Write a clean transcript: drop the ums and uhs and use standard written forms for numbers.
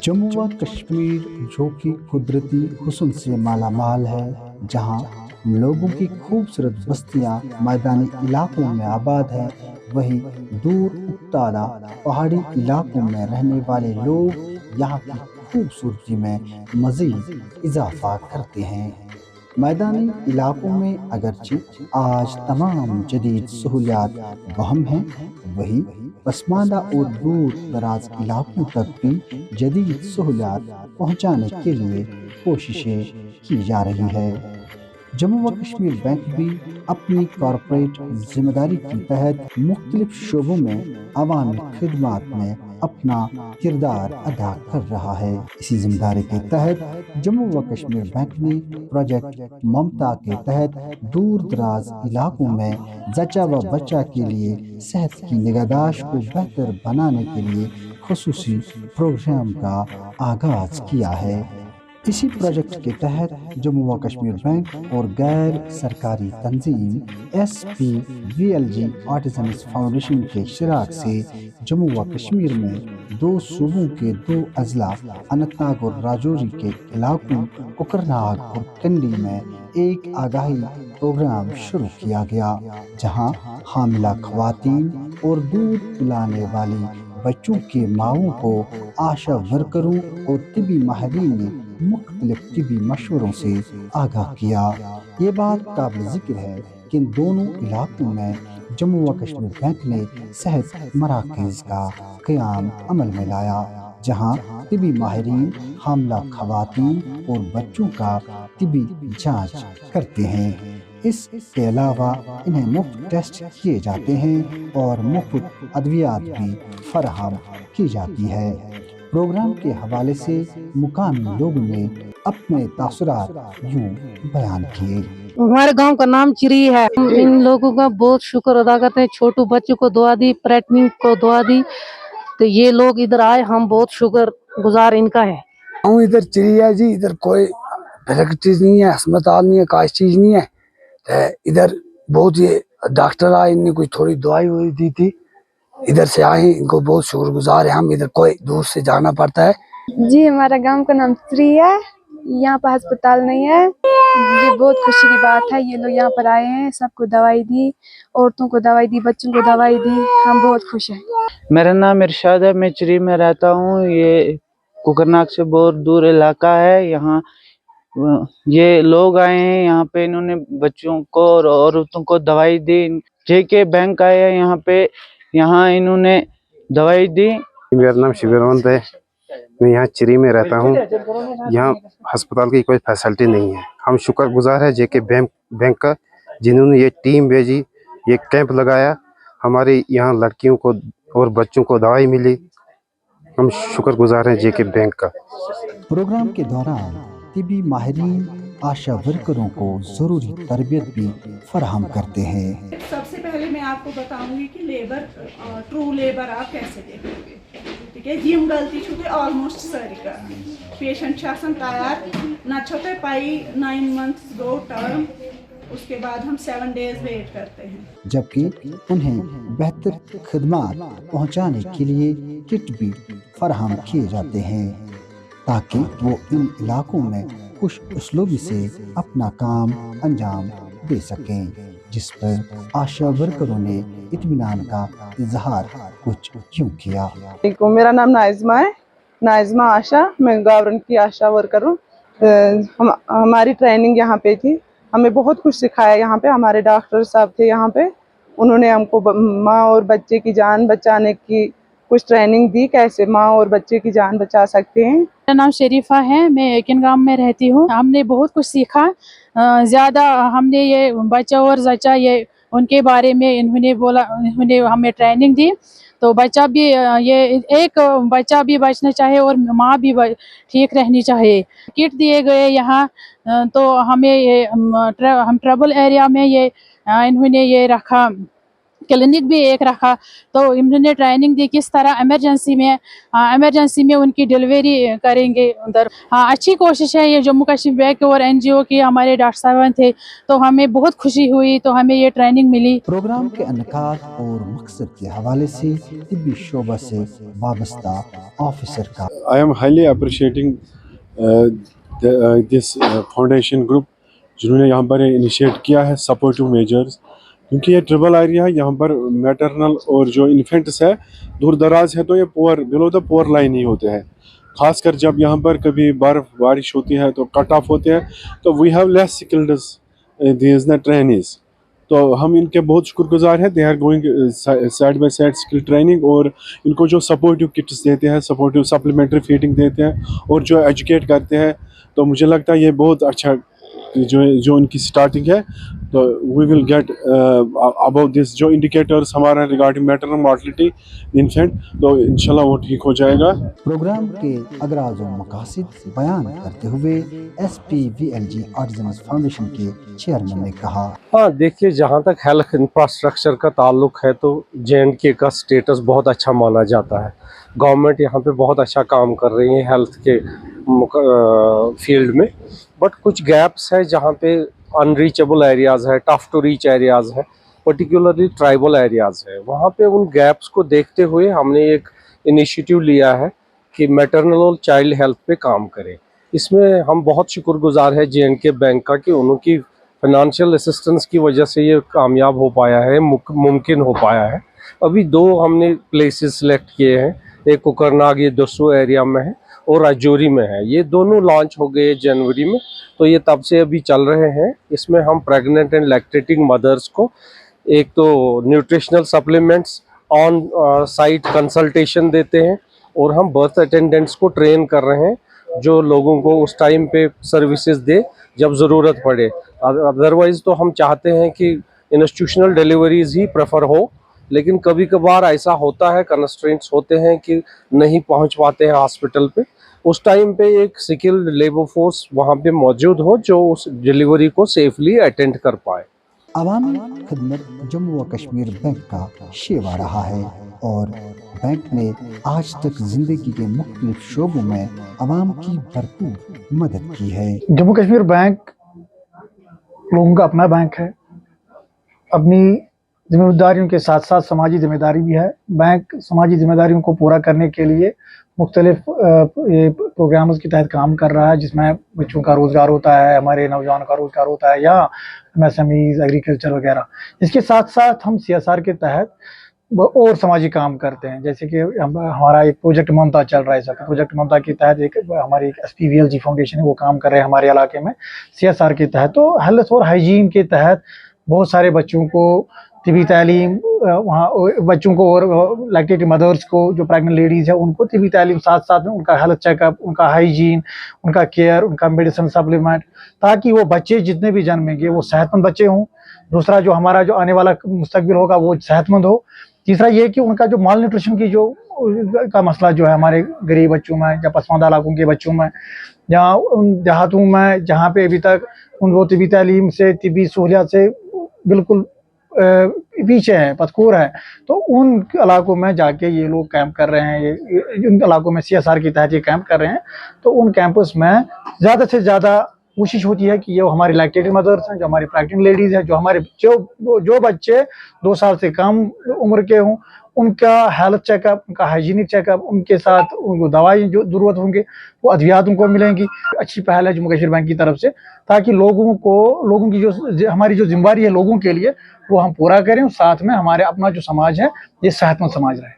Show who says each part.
Speaker 1: जम्मू व कश्मीर जो कि कुदरती हुस्न से माला माल है, जहाँ लोगों की खूबसूरत बस्तियाँ मैदानी इलाकों में आबाद हैं, वहीं दूर उक्तादा पहाड़ी इलाकों में रहने वाले लोग यहाँ की खूबसूरती में मज़ीद इजाफा करते हैं। मैदानी इलाकों में अगरचे आज तमाम जदीद सहूलियात बहम हैं, वहीं पसमानदा और दूर दराज इलाकों तक भी जदीद सहूलियात पहुँचाने के लिए कोशिशें की जा रही है। जम्मू व कश्मीर बैंक भी अपनी कॉरपोरेट जिम्मेदारी के तहत मुख्तलिफ शोबों में अवामी खिदमात में अपना किरदार अदा कर रहा है। इसी जिम्मेदारी के तहत जम्मू व कश्मीर बैंक ने प्रोजेक्ट ममता के तहत दूर दराज इलाकों में जच्चा व बच्चा के लिए सेहत की निगहदाश्त को बेहतर बनाने के लिए खुसूसी प्रोग्राम का आगाज किया है। इसी प्रोजेक्ट के तहत जम्मू व कश्मीर बैंक और गैर सरकारी तंजीम SPVLG आर्टिजन्स फाउंडेशन के इश्तराक से जम्मू व कश्मीर में दो सूबों के दो अजला अनंतनाग और राजौरी के इलाकों कोकरनाग और कंडी में एक आगाही प्रोग्राम शुरू किया गया, जहां हामिला खवातीन और दूध पिलाने वाली बच्चों के माओं को आशा वर्करों और तिबी माहिरीन ने मुख्तलिफ तिबी मशवरों से आगाह किया। ये बात काबिल जिक्र है कि इन दोनों इलाकों में जम्मू व कश्मीर बैंक ने सेहत मराकज़ का क़याम अमल में लाया, जहां तिबी माहिरीन हामला खवातीन और बच्चों का तिबी जांच करते हैं। इसके अलावा इन्हें मुफ्त टेस्ट किए जाते हैं और मुफ्त अद्वियात भी फराहम की जाती है। प्रोग्राम के हवाले से मुकामी लोगों ने अपने तासुरात यूं बयान किए।
Speaker 2: हमारे गांव का नाम चिरी है। हम इन लोगों का बहुत शुक्र अदा करते हैं। छोटू बच्चों को दुआ दी, प्रेटनिंग को दुआ दी, तो ये लोग इधर आए, हम बहुत शुक्र गुजार इनका है।
Speaker 3: इधर चिरी है जी, इधर कोई फैसिलिटीज नहीं है, अस्पताल नहीं है, कोई चीज नहीं है। इधर बहुत ये डॉक्टर आए, इनने कोई थोड़ी दवाई वही दी थी, इधर से आए, इनको बहुत शुक्रगुजार है हम। इधर कोई दूर से जाना पड़ता है
Speaker 4: जी। हमारा गांव का नाम श्री है, यहाँ पर अस्पताल नहीं है। ये बहुत खुशी की बात है, ये लोग यहाँ पर आए हैं, सबको दवाई दी, औरतों को दवाई दी, बच्चों को दवाई दी, हम बहुत खुश हैं।
Speaker 5: मेरा नाम इरशाद है, मैं चिरी में रहता हूँ। ये कोकरनाग से बहुत दूर इलाका है। यहाँ ये लोग आए हैं, यहाँ पे इन्होंने बच्चों को और औरतों को दवाई दी। JK बैंक आए हैं यहाँ पे, यहाँ इन्होंने दवाई दी।
Speaker 6: मेरा नाम शिवरवंत है, मैं यहाँ चिरी में रहता हूँ। यहाँ अस्पताल की कोई फैसिलिटी नहीं है। हम शुक्रगुजार है JK बैंक का, जिन्होंने ये टीम भेजी, ये कैंप लगाया, हमारे यहाँ लड़कियों को और बच्चों को दवाई मिली। हम शुक्रगुजार हैं JK बैंक का।
Speaker 1: प्रोग्राम के दौरान तिबी माहिरीन आशा वर्करों को जरूरी तरबियत भी फराहम करते हैं।
Speaker 7: सबसे पहले मैं आपको बताऊंगी कि लेबर ट्रू लेबर आप कैसे देखोगे। ठीक है, यम गलती छुटे ऑलमोस्ट सारी कर पेशेंट तैयार ना छोटे पाई 9 months गो टर्म, उसके बाद हम 7 days वेट करते हैं,
Speaker 1: जबकि उन्हें बेहतर खिदमात पहुंचाने के लिए किट भी फराहम किए जाते हैं, ताकि वो इन इलाकों में खुश उसलूबी से अपना काम अंजाम दे सकें, जिस पर आशा वर्करों ने इत्मीनान का इजहार कुछ यूं किया।
Speaker 8: मेरा नाम नाइज़मा है, नाइज़मा आशा, मैं गावरन की आशा वर्कर हूँ। हमारी ट्रेनिंग यहाँ पे थी, हमें बहुत कुछ सिखाया। यहाँ पे हमारे डॉक्टर साहब थे यहाँ पे, उन्होंने हमको माँ और बच्चे की जान बचाने की कुछ ट्रेनिंग दी, कैसे माँ और बच्चे की जान बचा सकते हैं।
Speaker 2: मेरा नाम शरीफा है, मैं एकिन गांव में रहती हूँ। हमने बहुत कुछ सीखा। ज़्यादा हमने ये बच्चा और जच्चा ये उनके बारे में इन्होंने बोला, इन्होंने हमें ट्रेनिंग दी, तो बच्चा भी ये एक बच्चा भी बचना चाहिए और माँ भी ठीक रहनी चाहिए। किट दिए गए यहाँ, तो हमें ये हम ट्रबल एरिया में ये इन्होंने ये रखा क्लिनिक भी एक रखा, तो इन्होंने ट्रेनिंग दी किस तरह इमरजेंसी में उनकी डिलीवरी करेंगे उधर। हाँ, अच्छी कोशिश है ये जम्मू कश्मीर बैंक और NGO की, हमारे डॉक्टर साहब थे तो हमें बहुत खुशी हुई, तो हमें ये ट्रेनिंग मिली।
Speaker 1: प्रोग्राम के इनकाद और मकसद के हवाले से तिब्बी शोबा से वाबस्ता ऑफिसर का
Speaker 9: I am highly appreciating this foundation group जिन्होंने यहाँ पर इनिशिएट किया है सपोर्टिव मेजर्स, क्योंकि ये ट्रिबल एरिया है, यहाँ पर मैटरनल और जो इन्फेंट्स है दूर दराज है, तो ये poor below the poor line ही होते हैं। खासकर जब यहाँ पर कभी बारिश होती है तो कट ऑफ होते हैं, तो we have less skilled these the trainees, तो हम इनके बहुत शुक्रगुजार हैं। They are going side by side skill training, और इनको जो सपोर्टिव किट्स देते हैं, सपोर्टिव सप्लीमेंट्री फीडिंग देते हैं और जो एजुकेट करते हैं, तो मुझे लगता है ये बहुत अच्छा जो उनकी स्टार्टिंग है। तो we will get about this जो इंडिकेटर्स हमारा रिगार्डिंग मैटरनल मॉर्टलिटी इन्फेंट, तो इंशाल्लाह वो ठीक हो जाएगा।
Speaker 1: प्रोग्राम के अगराज और मकासद बयान करते हुए SPVLG आर्टिजन्स फाउंडेशन के चेयरमैन ने कहा,
Speaker 10: हाँ देखिए, जहाँ तक हेल्थ इंफ्रास्ट्रक्चर का ताल्लुक है तो J&K का स्टेटस बहुत अच्छा माना जाता है। गवर्नमेंट यहाँ पे बहुत अच्छा काम कर रही है हेल्थ के फील्ड में, बट कुछ गैप्स है जहाँ पे अनरीचेबल एरियाज़ है, टफ टू रीच एरियाज़ है, पर्टिकुलरली ट्राइबल एरियाज़ है। वहाँ पे उन गैप्स को देखते हुए हमने एक इनिशिएटिव लिया है कि मैटरनल और चाइल्ड हेल्थ पे काम करें। इसमें हम बहुत शुक्रगुजार है J&K बैंक का कि उनकी फाइनेंशियल असिस्टेंस की वजह से ये कामयाब हो पाया है, मुमकिन हो पाया है। अभी 2 हमने प्लेसेस सेलेक्ट किए हैं, एक कोकरनाग ये दोसो एरिया में है और राजौरी में है। ये दोनों लॉन्च हो गए जनवरी में, तो ये तब से अभी चल रहे हैं। इसमें हम प्रेग्नेंट एंड लैक्टेटिंग मदर्स को एक तो nutritional supplements, on site consultation देते हैं, और हम बर्थ अटेंडेंट्स को ट्रेन कर रहे हैं जो लोगों को उस टाइम पे सर्विसेज दे जब ज़रूरत पड़े। अदरवाइज़ तो हम चाहते हैं कि इंस्टीट्यूशनल डिलीवरीज ही प्रेफर हो, लेकिन कभी कभार ऐसा होता है, कंस्ट्रेंट्स होते हैं कि नहीं पहुंच पाते हैं हॉस्पिटल पे। उस टाइम पे एक स्किल्ड लेबर फोर्स वहाँ पे मौजूद हो जो उस डिलीवरी को सेफली अटेंड कर पाए।
Speaker 1: अवामी खिदमत जम्मू व कश्मीर बैंक का शेवा रहा है और बैंक ने आज तक जिंदगी के मुख्तलिफ शोबों में अवाम की भरपूर मदद की है।
Speaker 11: जम्मू कश्मीर बैंक लोगों का अपना बैंक है, अपनी जिम्मेदारियों के साथ साथ समाजी जिम्मेदारी भी है। बैंक समाजी जिम्मेदारियों को पूरा करने के लिए मुख्तलिफ प्रोग्राम्स के तहत काम कर रहा है, जिसमें बच्चों का रोज़गार होता है, हमारे नौजवानों का रोज़गार होता है, या MSMEs, एग्रीकल्चर वगैरह। इसके साथ साथ हम CSR के तहत और समाजी काम करते हैं, जैसे कि हमारा एक प्रोजेक्ट ममता चल रहा है। सब प्रोजेक्ट ममता के तहत हमारी एक SPVLG फाउंडेशन है, वो काम कर रहे हैं हमारे इलाके में CSR के तहत। तो हेल्थ और हाइजीन के तहत बहुत सारे बच्चों को तिबी तालीम, वहाँ बच्चों को और लैक्टेटिंग मदर्स को, जो प्रेग्नेंट लेडीज़ है, उनको तिबी तालीम, साथ साथ में उनका हेल्थ चेकअप, उनका हाइजीन, उनका केयर, उनका मेडिसिन सप्लीमेंट, ताकि वो बच्चे जितने भी जन्मेंगे वो सेहतमंद बच्चे हों। दूसरा, जो हमारा जो आने वाला मुस्तकबिल होगा वो सेहतमंद हो। तीसरा ये कि उनका जो माल न्यूट्रिशन की जो का मसला जो है हमारे गरीब बच्चों में या पसमानदा इलाकों के बच्चों में, जहाँ उन देहातों में जहाँ पे अभी तक उनको तिबी तालीम से, तिबी सहूलियात से बिल्कुल पीछे है, पथकूर है, तो उन इलाकों में जाके ये लोग कैंप कर रहे हैं। ये उन इलाकों में CSR के तहत ये कैंप कर रहे हैं। तो उन कैंपस में ज़्यादा से ज़्यादा कोशिश होती है कि ये हमारी लैक्टेटिंग मदर्स हैं, जो हमारी प्रेग्नेंट लेडीज़ हैं, जो हमारे जो बच्चे 2 साल से कम उम्र के हों, उनका हेल्थ चेकअप, उनका हाइजीनिक चेकअप, उनके साथ उनको दवाई जो ज़रूरत होंगे वो अद्वियात उनको मिलेंगी। अच्छी पहल है जम्मू कश्मीर बैंक की तरफ से, ताकि लोगों की जो हमारी जो जिम्मेदारी है लोगों के लिए वो हम पूरा करें, और साथ में हमारे अपना जो समाज है ये सेहतमंद समाज रहे।